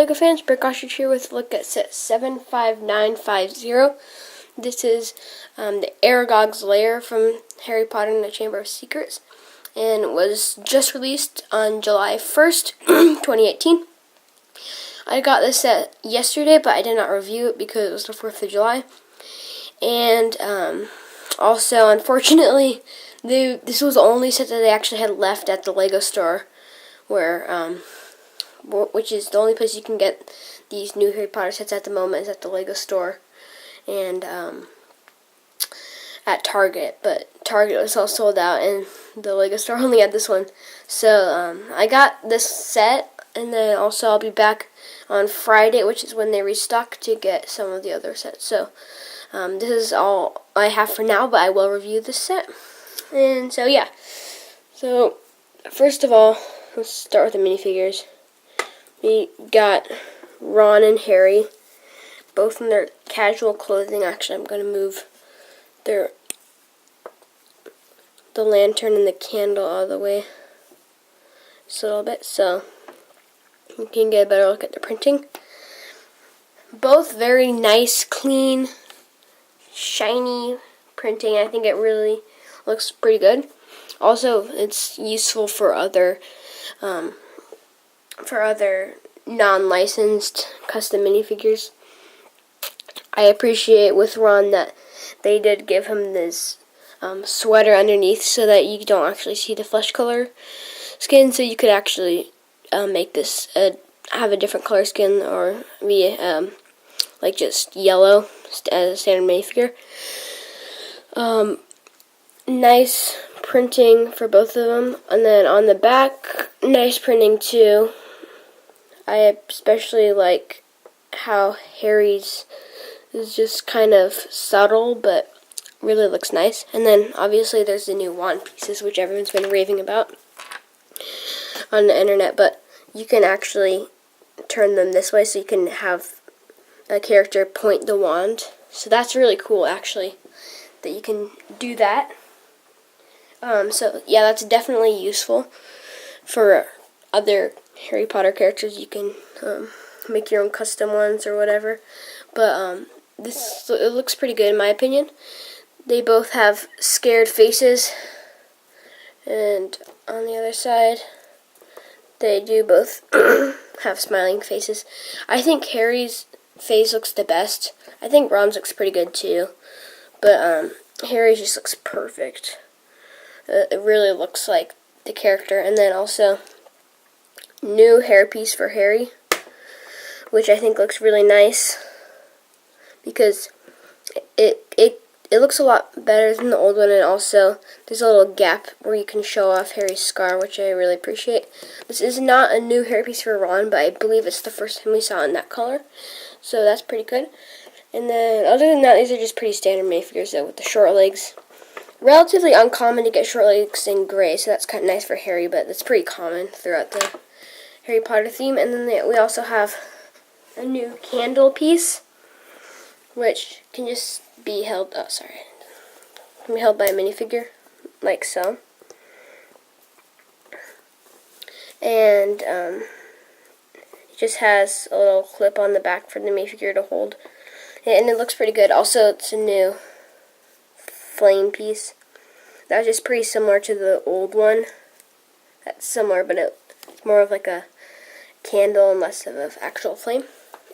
LEGO fans? Brick Ostrich here with a look at set 75950. This is the Aragog's Lair from Harry Potter and the Chamber of Secrets, and it was just released on July 1st, 2018. I got this set yesterday, but I did not review it because it was the 4th of July. And also, unfortunately, this was the only set that they actually had left at the LEGO store, which is the only place you can get these new Harry Potter sets at the moment is at the LEGO store and at Target. But Target was all sold out, and the LEGO store only had this one. So I got this set, and then also I'll be back on Friday, which is when they restock, to get some of the other sets. So this is all I have for now, but I will review this set. And so yeah. So first of all, let's start with the minifigures. We got Ron and Harry, both in their casual clothing. Actually, I'm going to move the lantern and the candle out of the way just a little bit so you can get a better look at the printing. Both very nice, clean, shiny printing. I think it really looks pretty good. Also, it's useful for other non-licensed custom minifigures. I appreciate with Ron that they did give him this sweater underneath so that you don't actually see the flesh color skin, so you could actually make this have a different color skin or be like just yellow as a standard minifigure. Nice printing for both of them, and then on the back, nice printing too. I especially like how Harry's is just kind of subtle, but really looks nice. And then obviously there's the new wand pieces, which everyone's been raving about on the internet, but you can actually turn them this way so you can have a character point the wand. So that's really cool, actually, that you can do that. So yeah, that's definitely useful for other Harry Potter characters. You can make your own custom ones or whatever. But it looks pretty good in my opinion. They both have scared faces, and on the other side, they do both have smiling faces. I think Harry's face looks the best. I think Ron's looks pretty good too, but Harry's just looks perfect. It really looks like the character. And then also new hairpiece for Harry, which I think looks really nice because it looks a lot better than the old one, and also there's a little gap where you can show off Harry's scar, which I really appreciate. This is not a new hairpiece for Ron, but I believe it's the first time we saw it in that color, so that's pretty good. And then other than that, these are just pretty standard minifigures though, with the short legs. Relatively uncommon to get short legs in gray, so that's kind of nice for Harry, but that's pretty common throughout the Harry Potter theme. And then we also have a new candle piece, which can just be held, can be held by a minifigure, like so. And it just has a little clip on the back for the minifigure to hold. And it looks pretty good. Also, it's a new flame piece. That was just pretty similar to the old one. That's similar, but it's more of like a candle and less of an actual flame.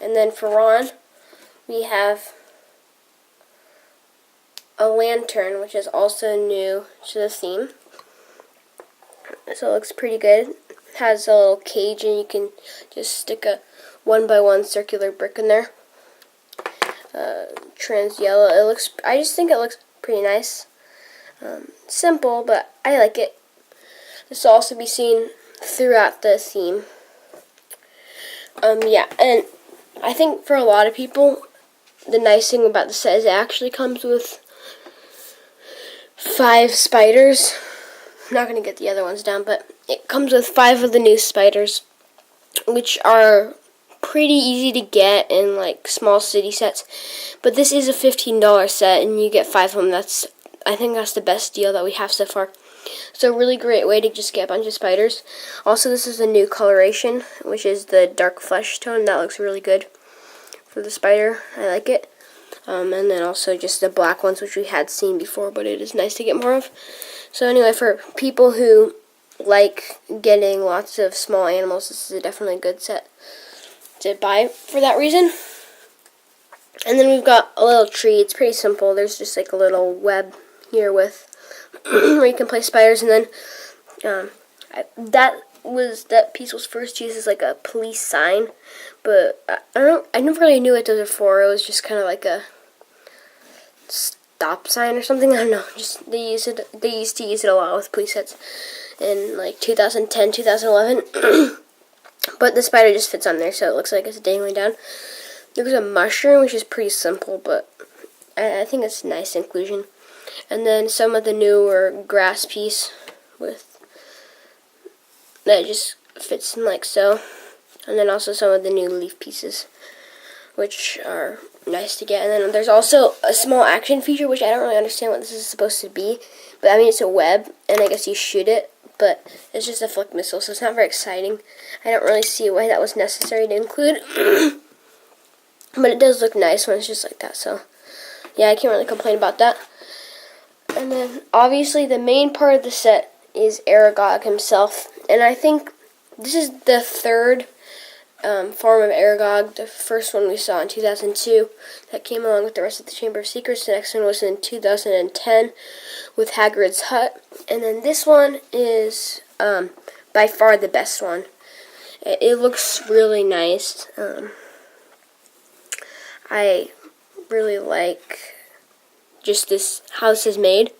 And then for Ron, we have a lantern, which is also new to the theme. So it looks pretty good. It has a little cage, and you can just stick a 1x1 circular brick in there. Trans yellow. I just think it looks pretty nice. Simple, but I like it. This will also be seen throughout the theme. Yeah, and I think for a lot of people, the nice thing about the set is it actually comes with 5 spiders. I'm not going to get the other ones down, but it comes with 5 of the new spiders, which are pretty easy to get in like small city sets. But this is a $15 set, and you get 5 of them. I think that's the best deal that we have so far. So really great way to just get a bunch of spiders. Also, this is a new coloration, which is the dark flesh tone. That looks really good for the spider. I like it. And then also just the black ones, which we had seen before, but it is nice to get more of. So anyway, for people who like getting lots of small animals, this is a definitely good set to buy for that reason. And then we've got a little tree. It's pretty simple. There's just like a little web here with where you can place spiders, and then that piece was first used as like a police sign, but I never really knew what those are for. It was just kind of like a stop sign or something. I don't know. Just they used to use it a lot with police sets in like 2010, 2011. But the spider just fits on there, so it looks like it's dangling down. There's a mushroom, which is pretty simple, but I think it's a nice inclusion. And then some of the newer grass piece that just fits in like so. And then also some of the new leaf pieces, which are nice to get. And then there's also a small action feature, which I don't really understand what this is supposed to be. But I mean, it's a web, and I guess you shoot it, but it's just a flick missile, so it's not very exciting. I don't really see why that was necessary to include. But it does look nice when it's just like that, so yeah, I can't really complain about that. And then obviously the main part of the set is Aragog himself, and I think this is the third form of Aragog. The first one we saw in 2002 that came along with the rest of the Chamber of Secrets. The next one was in 2010 with Hagrid's hut, and then this one is by far the best one. It looks really nice. I really like just this how this is made.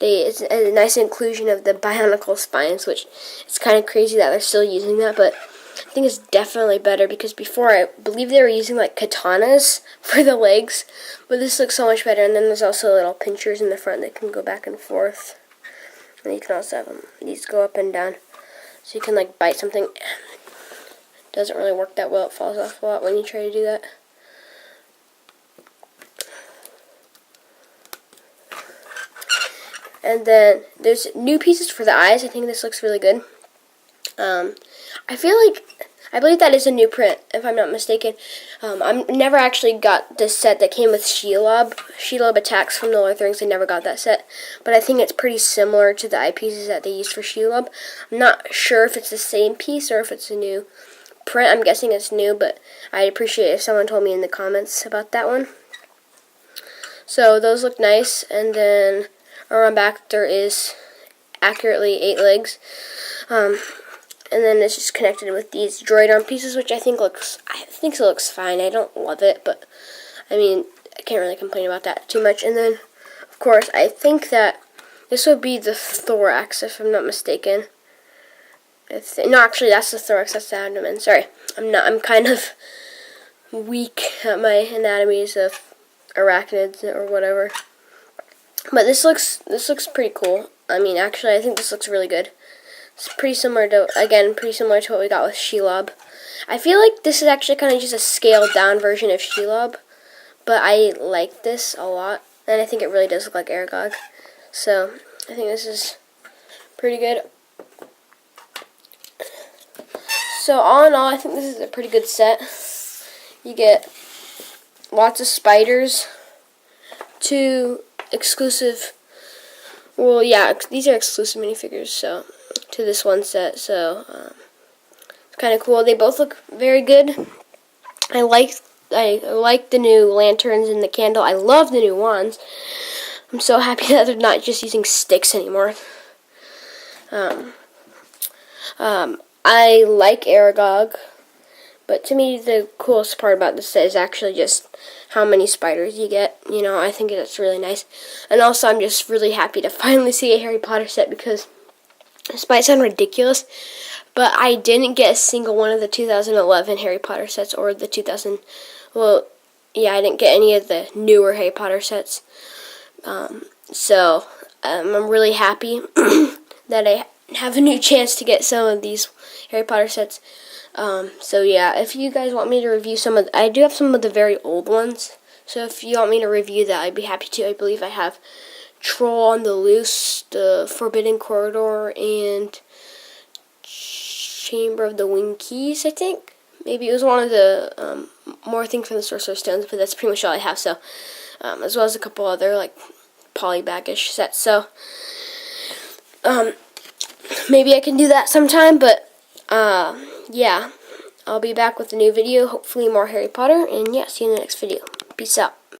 It's a nice inclusion of the bionicle spines, which it's kind of crazy that they're still using that, but I think it's definitely better, because before I believe they were using like katanas for the legs, but this looks so much better. And then there's also little pinchers in the front that can go back and forth, and you can also have these go up and down, so you can like bite something. Doesn't really work that well. It falls off a lot when you try to do that. And then there's new pieces for the eyes. I think this looks really good. I believe that is a new print, if I'm not mistaken. I never actually got the set that came with Shelob. Shelob Attacks from the Lord of the Rings. I never got that set, but I think it's pretty similar to the eye pieces that they used for Shelob. I'm not sure if it's the same piece or if it's a new print. I'm guessing it's new, but I'd appreciate if someone told me in the comments about that one. So those look nice, and then around back there is accurately 8 legs, and then it's just connected with these droid arm pieces, which I think it looks fine. I don't love it, but I mean, I can't really complain about that too much. And then of course I think that this would be the thorax, if I'm not mistaken. No, actually that's the thorax, that's the abdomen. Sorry, I'm kind of weak at my anatomies of arachnids or whatever. But this looks pretty cool. I mean, actually, I think this looks really good. It's pretty similar to what we got with Shelob. I feel like this is actually kind of just a scaled down version of Shelob, but I like this a lot, and I think it really does look like Aragog. So I think this is pretty good. So all in all, I think this is a pretty good set. You get lots of spiders, 2 exclusive, well, yeah, these are exclusive minifigures, so, to this one set, so, it's kind of cool. They both look very good. I like the new lanterns and the candle. I love the new wands. I'm so happy that they're not just using sticks anymore. I like Aragog, but to me, the coolest part about this set is actually just how many spiders you get. You know, I think that's really nice. And also, I'm just really happy to finally see a Harry Potter set, because this might sound ridiculous, but I didn't get a single one of the 2011 Harry Potter sets or the I didn't get any of the newer Harry Potter sets. So I'm really happy that I have a new chance to get some of these Harry Potter sets. So yeah, if you guys want me to review I do have some of the very old ones, so if you want me to review that, I'd be happy to. I believe I have Troll on the Loose, the Forbidden Corridor, and Chamber of the Winged Keys, I think. Maybe it was one of the more things from the Sorcerer's Stones, but that's pretty much all I have. So, as well as a couple other like polybag-ish sets. So, maybe I can do that sometime. But yeah, I'll be back with a new video. Hopefully more Harry Potter. And yeah, see you in the next video. Peace out.